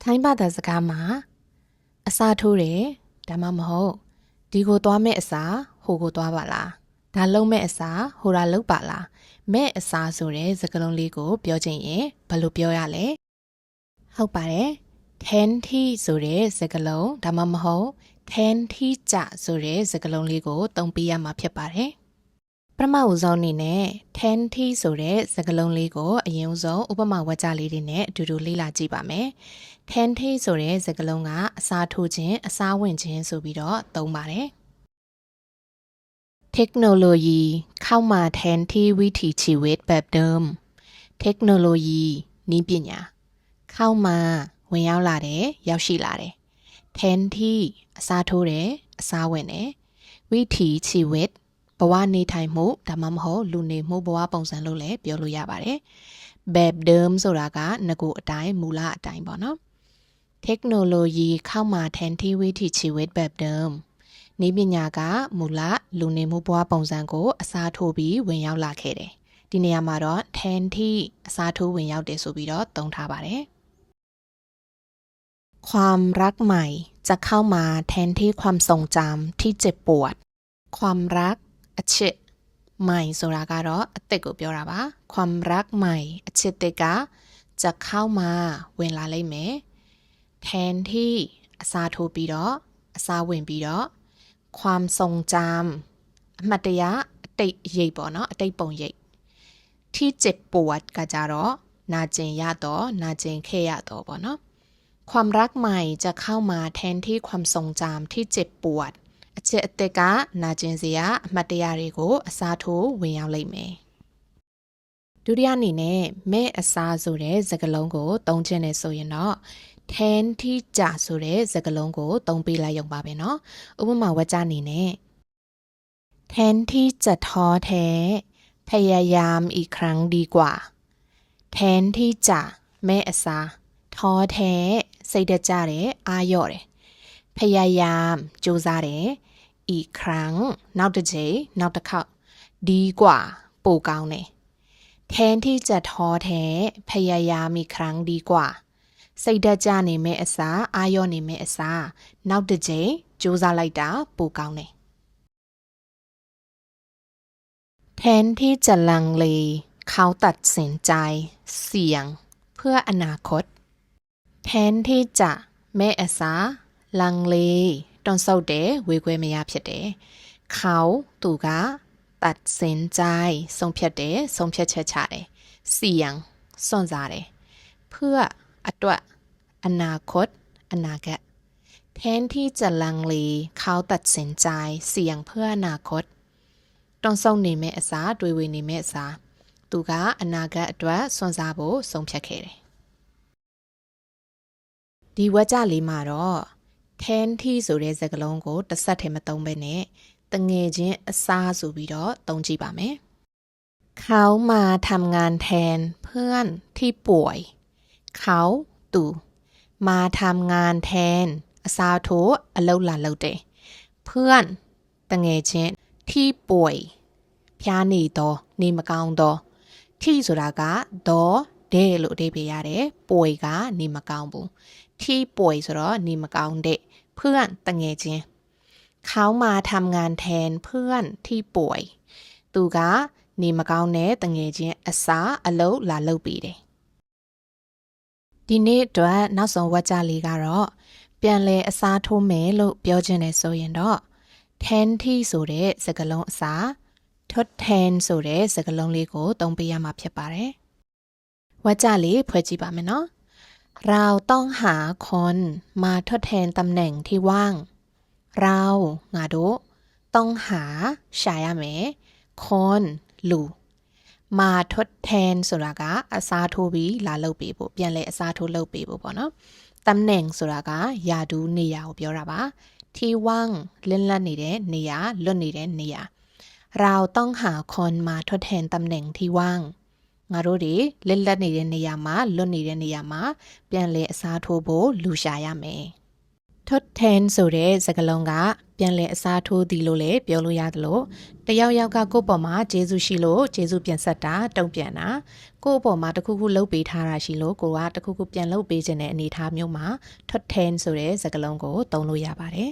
ထိုင်းဘာသာစကားမှာအစားထိုးတယ်ဒါမှမဟုတ်ဒီကိုသွားမဲ့အစားဟိုကိုသွားပါလားဒါလုံးမဲ့အစားဟိုဒါလုံးပါလားမဲ့အစားဆိုတဲ့စကားလုံးလေးကိုပြောချင်ရင်ဘယ်လိုပြောရလဲဟုတ်ပါတယ်ထန်ထီဆိုတဲ့စကားလုံးဒါမှမဟုတ်ထန်ထီကြဆိုတဲ့စကားလုံးလေးကိုသုံးပြရမှာဖြစ်ပါတယ်ပထမဦးဆုံးအနေနဲ့ထန်ထီဆိုတဲ့စကားလုံးလေးကိုအရင်ဆုံးဥပမာဝါကျလေးတွေနဲ့အတူတူလေ့လာကြည့်ပါမယ်ထန်ထီဆိုတဲ့စကားလုံးကအစားထိုးခြင်းအစားဝင်ခြင်းဆိုပြီးတော့သုံးပါတယ်เทคโนโลยีเข้ามาแทนที่วิถีชีวิตแบบเดิมเทคโนโลยีနည်းပညာเข้ามาဝင်ရောက်လာတယ်ရောက်ရှိလာတယ်แทนที่အစားထိုးတယ်အစားဝင်တယ်วิถีชีวิตဘဝနေထိုင်မှုဒါမှမဟုတ်လူနေမှုဘဝပုံစံလို့လည်းပြောလို့ရပါတယ်แบบเดิมဆိုတာကငကိုအတိုင်းမူလအတိုင်းပေါ့နော်เทคโนโลยีเข้ามาแทนที่วิถีชีวิตแบบเดิมနည်းပညာကမူလလူနေမှုဘဝပုံစံကိုအစားထိုးပြီးဝင်ရောက်လာခဲ့တယ်ဒီနေရာမှာတော့แทนที่အစားထိုးဝင်ရောက်တယ်ဆိုပြီးတော့သုံးထားပါတယ်ความรักใหม่จะเข้ามาแทนที่ความทรงจำที่เจ็บปวดความรักအချစ်ใหม่ဆိုတာကတော့အသစ်ကိုပြောတာပါความรักใหม่အချစ်သစ်ကจะเข้ามาဝင်လာလိမ့်မယ်แทนที่အစားထိုးပြီးတော့အစားဝင်ပြီးတော့ความทรงจำအမှတ်တရအတိတ်ရိပ်ပေါ့နော်အတိတ်ပုံရိပ်ที่เจ็บปวดကကြတော့နာကျင်ရတော့နာကျင်ခဲ့ရတော့ပေါ့နော်ความรักใหม่จะเข้ามาแทนที่ความทรงจำที่เจ็บปวดအချက်အသက်ကနာကျင်စရာအမှတ်တရတွေကိုအစားထိုးဝင်ရောက်လိမ့်မယ်ဒုတိယအနေနဲ့မဲ့အစားဆိုတဲ့စကားလုံးကိုသုံးခြင်းနဲ့ဆိုရင်တော့แทนที่จะဆိုတဲ့စကားလုံးကိုသုံးပေးလိုက်ရုံပါပဲเนาะဥပမာဝကျအနေနဲ့แทนที่จะท้อแท้พยายามอีกครั้งดีกว่าแทนที่จะမဲ့အစားท้อแท้စိတ်တကြတယ်အာရော့တယ်พยายามကြိုးစားတယ်อีกครั้งနောက်တစ်ချိန်နောက်တစ်ခေါက်ดีกว่าပိုကောင်းတယ်แทนที่จะท้อแท้พยายามอีกครั้งดีกว่าစိတ်ဓာတ်ကျနေမဲ့အစားအာရော့နေမဲ့အစားနောက်တစ်ချိန်ကြိုးစားလိုက်တာပိုကောင်းတယ်แทนที่จะลังเลเขาตัดสินใจเสี่ยงเพื่ออนาคตแทนที่จะမဲ့အစားลังเลတွန့်ဆုတ်တယ်ဝေခွဲမရဖြစ်တယ်เขาသူကตัดสินใจဆုံးဖြတ်တယ်ဆုံးဖြတ်ချက်ချတယ်เสี่ยงစွန့်စားတယ်เพื่อအတွက်อนาคตอนาคตแทนที่จะลังเลเขาตัดสินใจเสี่ยงเพื่ออนาคตတွန့်ဆုတ်နေမဲ့အစားတွေးဝေနေမဲ့အစားသူကအနာဂတ်အတွက်စွန့်စားဖို့ဆုံးဖြတ်ခဲ့တယ်ဒီဝါကျလေးမှာတော့แทนที่ဆိုတဲ့စကားလုံးကိုတစ်ဆက်တည်းမသုံးဘဲနဲ့တငယ်ချင်းအစားဆိုပြီးတော့သုံးကြည့်ပါမယ်เขามาทำงานแทนเพื่อนที่ป่วยเขาသူมาทำงานแทนအစားထိုးအလုပ်လာလုပ်တယ်เพื่อนတငယ်ချင်းที่ป่วยဖျားနေတော့နေမကောင်းတော့ที่ဆိုတာကတော့တဲ့လို့အဓိပ္ပာယ်ရတယ်ป่วยကနေမကောင်းဘူးที่ป่วยဆိုတော့နေမကောင်းတဲ့เพื่อนတငယ်ချင်းเขามาทำงานแทนเพื่อนที่ป่วยသူကနေမကောင်းတဲ့တငယ်ချင်းအစားအလုပ်လာလုပ်ပေးတယ်ဒီနေ့အတွက်နောက်ဆုံးဝါကျလေးကတော့ပြန်လဲအစားထိုးမယ်လို့ပြောခြင်းနဲ့ဆိုရင်တော့แทนที่ဆိုတဲ့စကားလုံးအစားทดแทนဆိုတဲ့စကားလုံးလေးကိုသုံးပေးရမှာဖြစ်ပါတယ်ဝါကျလေးဖွဲ့ကြည့်ပါမယ်နော်เราต้องหาคนมาทดแทนตำแหน่งที่ว่างเราငါတို့ต้องหาရှာရမယ်คนလူมาทดแทนဆိုတာကအစားထိုးပြီးလာလုပ်ပေးဖို့ပြန်လဲအစားထိုးလုပ်ပေးဖို့ပေါ့နော်ตำแหน่งဆိုတာကယာဒူးနေရာကိုပြောတာပါที่ว่างလင်းလက်နေတဲ့နေရာလွတ်နေတဲ့နေရာเราต้องหาคนมาทดแทนตำแหน่งที่ว่างငါတို့တွေလက်လက်နေတဲ့နေရာမှာလွတ်နေတဲ့နေရာမှာပြန်လဲအစားထိုးဖို့လူရှာရမယ် ထွတ်ထန်ဆိုတဲ့စကားလုံးကပြန်လည်အစားထိုးသည်လို့လည်းပြောလို့ရတယ်လို့တယောက်ယောက်ကကိုယ့်ပေါ်မှာကျေးဇူးရှိလို့ကျေးဇူးပြန်ဆက်တာတုံ့ပြန်တာကိုယ့်အပေါ်မှာတခုခုလုပ်ပေးထားတာရှိလို့ကိုကတခုခုပြန်လုပ်ပေးခြင်းတဲ့အနေအထားမျိုးမှာထွတ်ထန်ဆိုတဲ့စကားလုံးကိုသုံးလို့ရပါတယ်